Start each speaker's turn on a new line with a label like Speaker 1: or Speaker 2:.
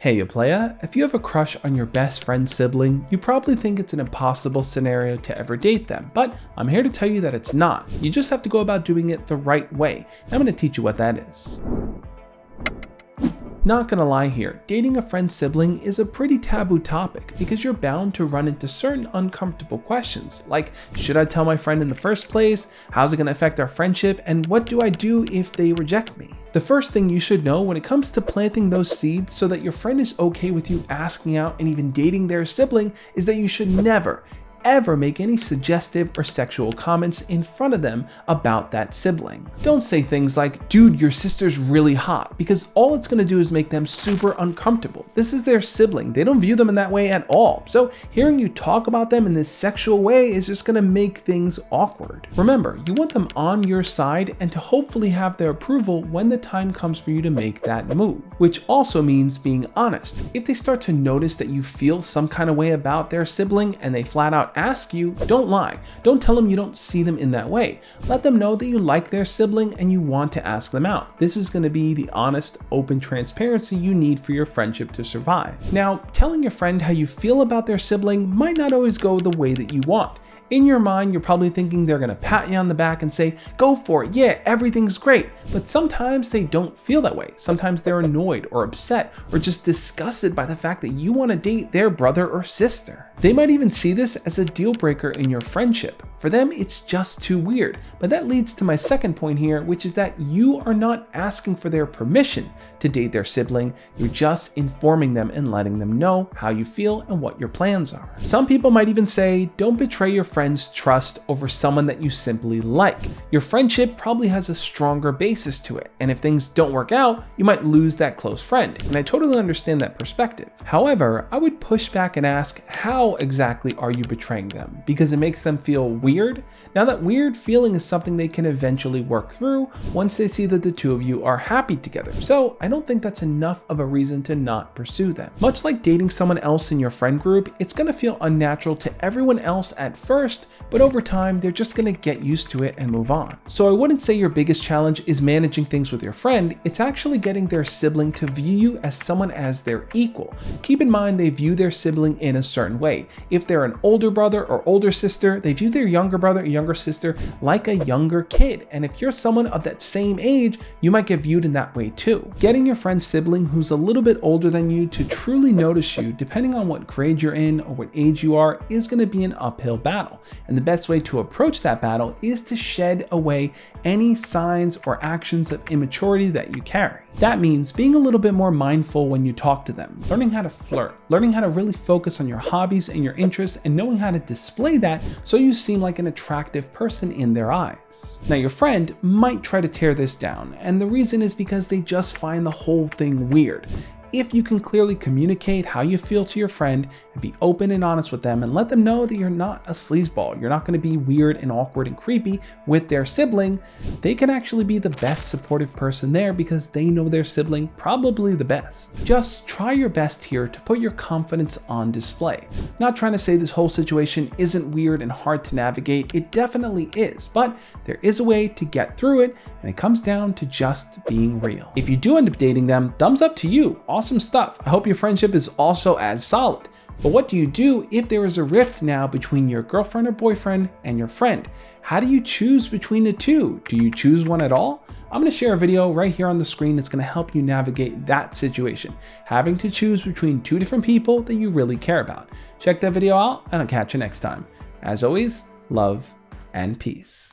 Speaker 1: Hey you playa, if you have a crush on your best friend's sibling, you probably think it's an impossible scenario to ever date them, but I'm here to tell you that it's not. You just have to go about doing it the right way. I'm going to teach you what that is. Not gonna lie here, dating a friend's sibling is a pretty taboo topic because you're bound to run into certain uncomfortable questions like, should I tell my friend in the first place? How's it gonna affect our friendship? And what do I do if they reject me? The first thing you should know when it comes to planting those seeds so that your friend is okay with you asking out and even dating their sibling is that you should never, ever make any suggestive or sexual comments in front of them about that sibling. Don't say things like, dude, your sister's really hot, because all it's gonna do is make them super uncomfortable. This is their sibling. They don't view them in that way at all. So hearing you talk about them in this sexual way is just gonna make things awkward. Remember, you want them on your side and to hopefully have their approval when the time comes for you to make that move, which also means being honest. If they start to notice that you feel some kind of way about their sibling and they flat out ask you, don't lie. Don't tell them you don't see them in that way. Let them know that you like their sibling and you want to ask them out. This is going to be the honest, open transparency you need for your friendship to survive. Now, telling your friend how you feel about their sibling might not always go the way that you want. In your mind, you're probably thinking they're gonna pat you on the back and say, go for it, yeah, everything's great. But sometimes they don't feel that way. Sometimes they're annoyed or upset or just disgusted by the fact that you wanna date their brother or sister. They might even see this as a deal breaker in your friendship. For them, it's just too weird. But that leads to my second point here, which is that you are not asking for their permission to date their sibling. You're just informing them and letting them know how you feel and what your plans are. Some people might even say, don't betray your friend's trust over someone that you simply like. Your friendship probably has a stronger basis to it. And if things don't work out, you might lose that close friend. And I totally understand that perspective. However, I would push back and ask, how exactly are you betraying them? Because it makes them feel weird. Now that weird feeling is something they can eventually work through once they see that the two of you are happy together. So I don't think that's enough of a reason to not pursue them. Much like dating someone else in your friend group, it's gonna feel unnatural to everyone else at first, but over time, they're just gonna get used to it and move on. So I wouldn't say your biggest challenge is managing things with your friend, it's actually getting their sibling to view you as someone as their equal. Keep in mind they view their sibling in a certain way. If they're an older brother or older sister, they view their younger brother or younger sister like a younger kid. And if you're someone of that same age, you might get viewed in that way too. Getting your friend's sibling who's a little bit older than you to truly notice you, depending on what grade you're in or what age you are, is gonna be an uphill battle. And the best way to approach that battle is to shed away any signs or actions of immaturity that you carry. That means being a little bit more mindful when you talk to them, learning how to flirt, learning how to really focus on your hobbies and your interests, and knowing how to display that so you seem like an attractive person in their eyes. Now, your friend might try to tear this down, and the reason is because they just find the whole thing weird. If you can clearly communicate how you feel to your friend and be open and honest with them and let them know that you're not a sleazeball, you're not going to be weird and awkward and creepy with their sibling, they can actually be the best supportive person there because they know their sibling probably the best. Just try your best here to put your confidence on display. Not trying to say this whole situation isn't weird and hard to navigate, it definitely is, but there is a way to get through it, and it comes down to just being real. If you do end up dating them, thumbs up to you. Awesome stuff. I hope your friendship is also as solid. But what do you do if there is a rift now between your girlfriend or boyfriend and your friend? How do you choose between the two? Do you choose one at all? I'm going to share a video right here on the screen that's going to help you navigate that situation, having to choose between two different people that you really care about. Check that video out and I'll catch you next time. As always, love and peace.